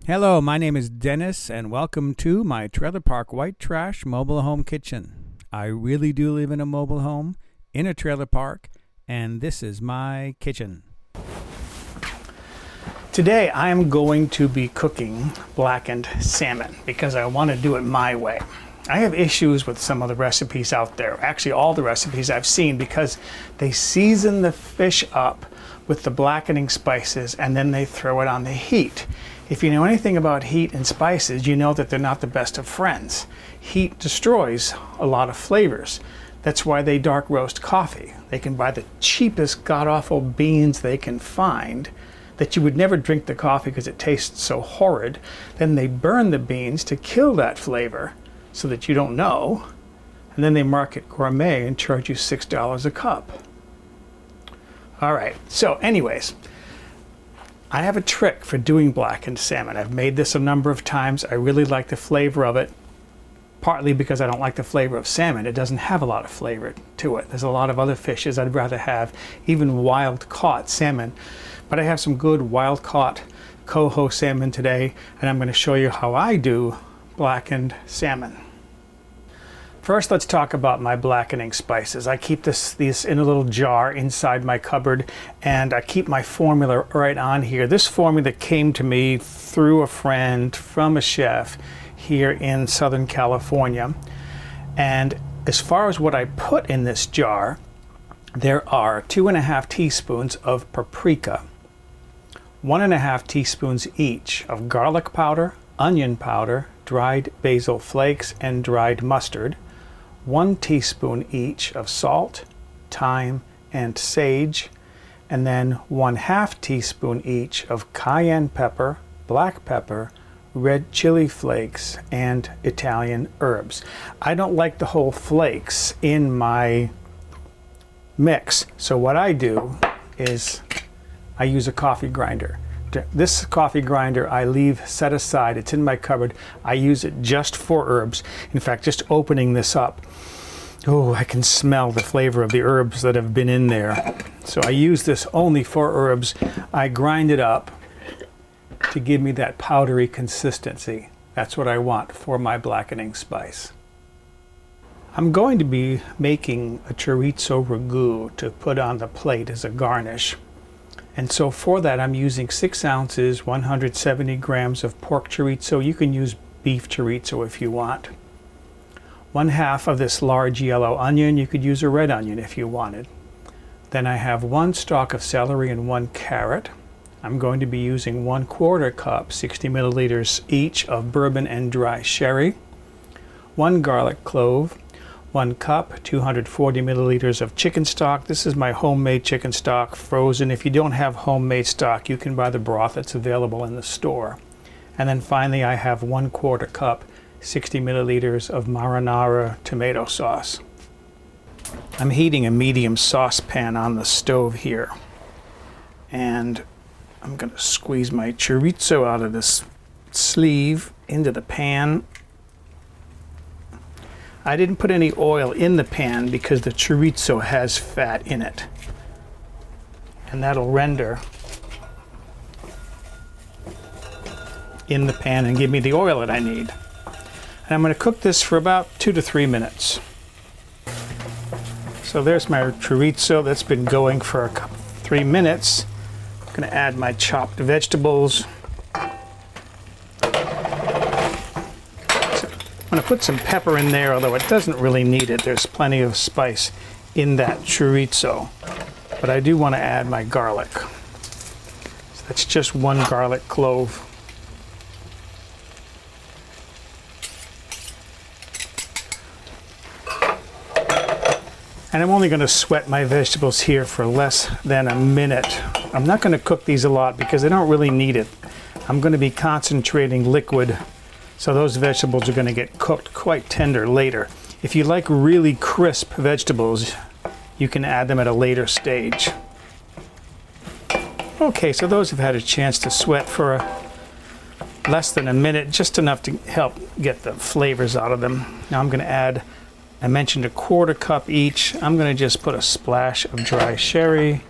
Hello, my name is Dennis, and welcome to my trailer park white trash mobile home kitchen. I really do live in a mobile home, in a trailer park, and this is my kitchen. Today I am going to be cooking blackened salmon because I want to do it my way. I have issues with some of the recipes out there, actually all the recipes I've seen, because they season the fish up with the blackening spices and then they throw it on the heat. If you know anything about heat and spices, you know that they're not the best of friends. Heat destroys a lot of flavors. That's why they dark roast coffee. They can buy the cheapest god-awful beans they can find that you would never drink the coffee because it tastes so horrid. Then they burn the beans to kill that flavor so that you don't know. And then they market gourmet and charge you $6 a cup. All right, so anyways, I have a trick for doing blackened salmon. I've made this a number of times. I really like the flavor of it, partly because I don't like the flavor of salmon. It doesn't have a lot of flavor to it. There's a lot of other fishes I'd rather have, even wild-caught salmon. But I have some good wild-caught coho salmon today, and I'm going to show you how I do blackened salmon. First, let's talk about my blackening spices. I keep these in a little jar inside my cupboard, and I keep my formula right on here. This formula came to me through a friend from a chef here in Southern California. And as far as what I put in this jar, there are 2.5 teaspoons of paprika, 1.5 teaspoons each of garlic powder, onion powder, dried basil flakes, and dried mustard, 1 teaspoon each of salt, thyme, and sage, and then 1/2 teaspoon each of cayenne pepper, black pepper, red chili flakes, and Italian herbs. I don't like the whole flakes in my mix, so what I do is I use a coffee grinder. This coffee grinder I leave set aside. It's in my cupboard. I use it just for herbs. In fact, just opening this up, oh, I can smell the flavor of the herbs that have been in there. So I use this only for herbs. I grind it up to give me that powdery consistency. That's what I want for my blackening spice. I'm going to be making a chorizo ragu to put on the plate as a garnish. And so for that, I'm using 6 ounces, 170 grams of pork chorizo. You can use beef chorizo if you want. 1/2 of this large yellow onion. You could use a red onion if you wanted. Then I have 1 stalk of celery and 1 carrot. I'm going to be using 1/4 cup, 60 milliliters each of bourbon and dry sherry. 1 garlic clove. 1 cup, 240 milliliters of chicken stock. This is my homemade chicken stock, frozen. If you don't have homemade stock, you can buy the broth that's available in the store. And then finally, I have 1/4 cup, 60 milliliters of marinara tomato sauce. I'm heating a medium saucepan on the stove here. And I'm going to squeeze my chorizo out of this sleeve into the pan. I didn't put any oil in the pan because the chorizo has fat in it. And that'll render in the pan and give me the oil that I need. And I'm going to cook this for about 2 to 3 minutes. So there's my chorizo that's been going for 3 minutes. I'm going to add my chopped vegetables. I'm going to put some pepper in there, although it doesn't really need it. There's plenty of spice in that chorizo. But I do want to add my garlic. So that's just 1 garlic clove. And I'm only going to sweat my vegetables here for less than a minute. I'm not going to cook these a lot because I don't really need it. I'm going to be concentrating liquid, so those vegetables are going to get cooked quite tender later. If you like really crisp vegetables, you can add them at a later stage. Okay, so those have had a chance to sweat for less than a minute, just enough to help get the flavors out of them. Now I'm going to add, I mentioned 1/4 cup each. I'm going to just put a splash of dry sherry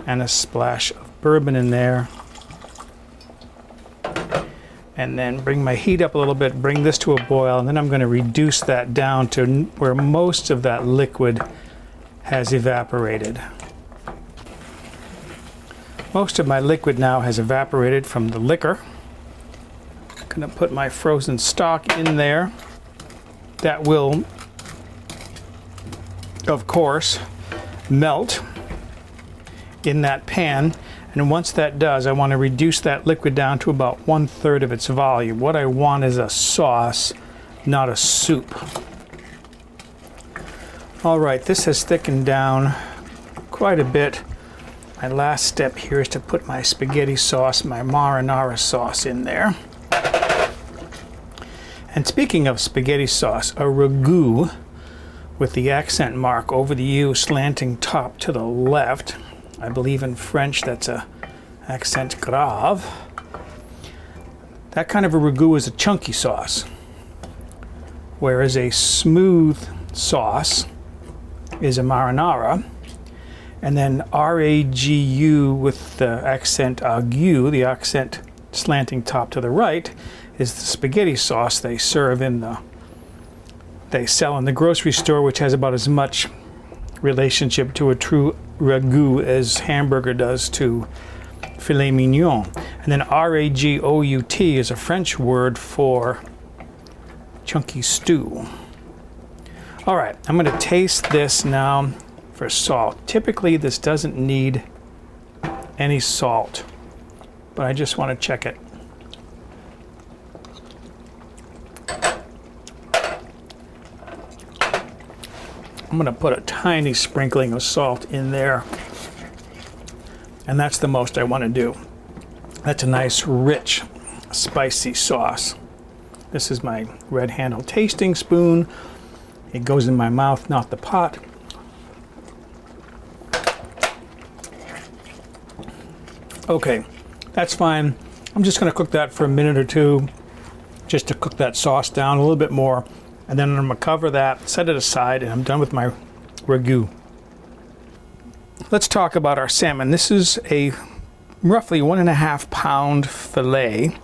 and a splash of bourbon in there. and then bring my heat up a little bit, bring this to a boil, and then I'm going to reduce that down to where most of that liquid has evaporated. Most of my liquid now has evaporated from the liquor. I'm going to put my frozen stock in there. That will, of course, melt in that pan. And once that does, I want to reduce that liquid down to about 1/3 of its volume. What I want is a sauce, not a soup. All right, this has thickened down quite a bit. My last step here is to put my spaghetti sauce, my marinara sauce in there. And speaking of spaghetti sauce, a ragu with the accent mark over the U slanting top to the left. I believe in French that's a accent grave. That kind of a ragu is a chunky sauce, whereas a smooth sauce is a marinara. And then ragu with the accent aigu, the accent slanting top to the right, is the spaghetti sauce they serve they sell in the grocery store, which has about as much relationship to a true ragu as hamburger does to filet mignon. And then ragout is a French word for chunky stew. All right, I'm going to taste this now for salt. Typically this doesn't need any salt, but I just want to check it. I'm going to put a tiny sprinkling of salt in there, and that's the most I want to do. That's a nice, rich, spicy sauce. This is my red handle tasting spoon. It goes in my mouth, not the pot. Okay, that's fine. I'm just going to cook that for a minute or two, just to cook that sauce down a little bit more. And then I'm going to cover that, set it aside, and I'm done with my ragu. Let's talk about our salmon. This is a roughly 1.5 pound fillet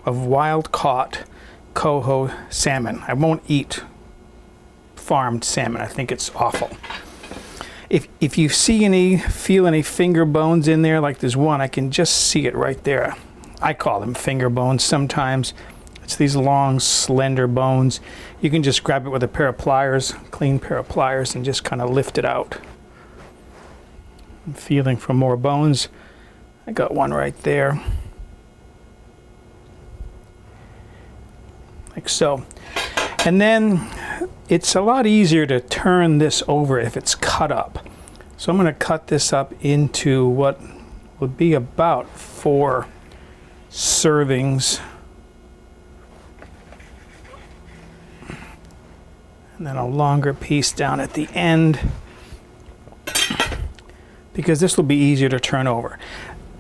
of wild caught coho salmon. I won't eat farmed salmon. I think it's awful. If you feel any finger bones in there, like there's one, I can just see it right there. I call them finger bones sometimes. It's these long, slender bones. You can just grab it with a pair of pliers, clean pair of pliers, and just kind of lift it out. I'm feeling for more bones. I got one right there. Like so. And then it's a lot easier to turn this over if it's cut up. So I'm going to cut this up into what would be about 4 servings. And then a longer piece down at the end, because this will be easier to turn over.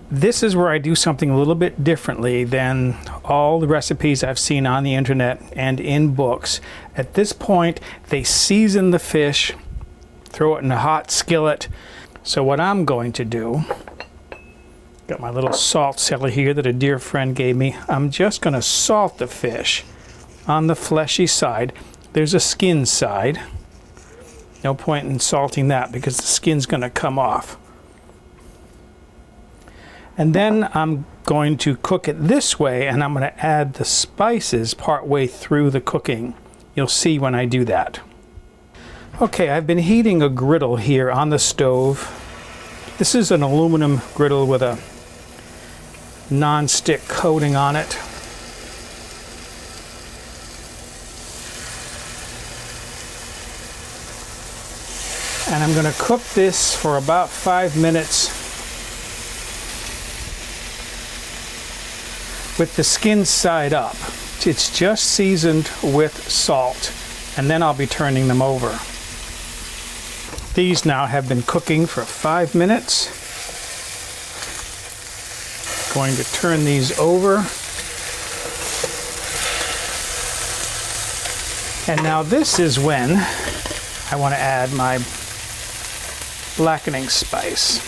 This is where I do something a little bit differently than all the recipes I've seen on the internet and in books. At this point, they season the fish, throw it in a hot skillet. So what I'm going to do, got my little salt cellar here that a dear friend gave me. I'm just going to salt the fish on the fleshy side. There's a skin side. No point in salting that because the skin's going to come off. And then I'm going to cook it this way, and I'm going to add the spices partway through the cooking. You'll see when I do that. Okay, I've been heating a griddle here on the stove. This is an aluminum griddle with a non-stick coating on it. And I'm going to cook this for about 5 minutes with the skin side up. It's just seasoned with salt, and then I'll be turning them over. These now have been cooking for 5 minutes. Going to turn these over. And now this is when I want to add my blackening spice.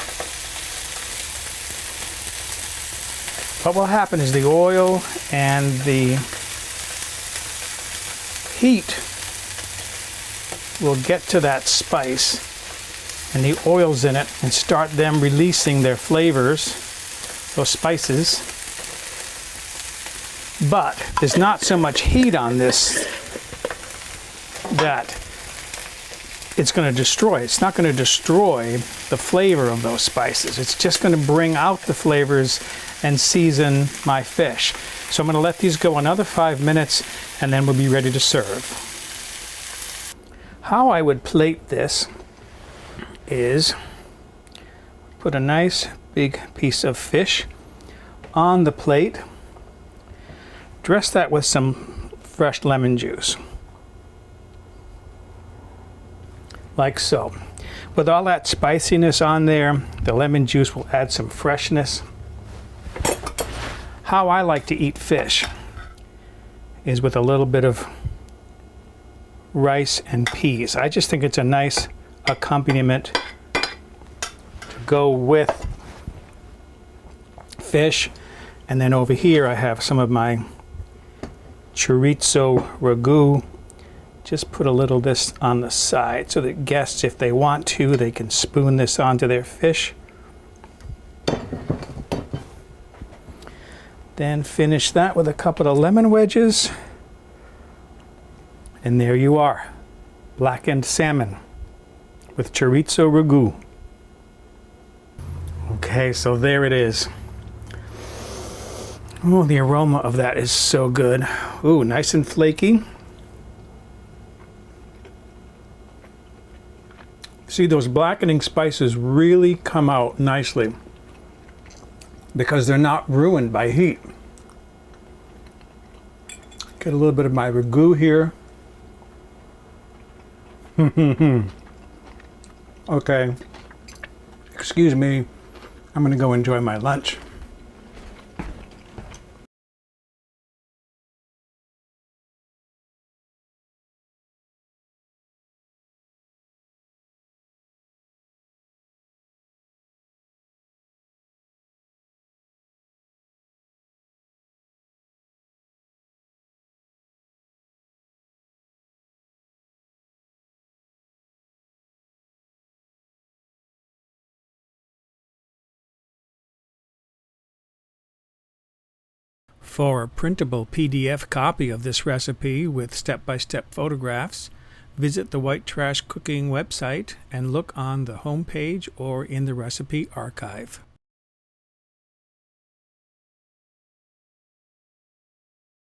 what will happen is the oil and the heat will get to that spice and the oils in it and start them releasing their flavors, those spices. But there's not so much heat on this that it's going to destroy. It's not going to destroy the flavor of those spices. It's just going to bring out the flavors and season my fish. So I'm going to let these go another 5 minutes and then we'll be ready to serve. How I would plate this is put a nice big piece of fish on the plate. Dress that with some fresh lemon juice. Like so. With all that spiciness on there, the lemon juice will add some freshness. How I like to eat fish is with a little bit of rice and peas. I just think it's a nice accompaniment to go with fish. And then over here I have some of my chorizo ragu. Just put a little of this on the side so that guests, if they want to, they can spoon this onto their fish. Then finish that with a couple of lemon wedges. And there you are, blackened salmon with chorizo ragu. Okay, so there it is. Oh, the aroma of that is so good. Ooh, nice and flaky. See, those blackening spices really come out nicely because they're not ruined by heat. Get a little bit of my ragu here. Okay, excuse me, I'm gonna go enjoy my lunch. For a printable PDF copy of this recipe with step-by-step photographs, visit the White Trash Cooking website and look on the home page or in the recipe archive.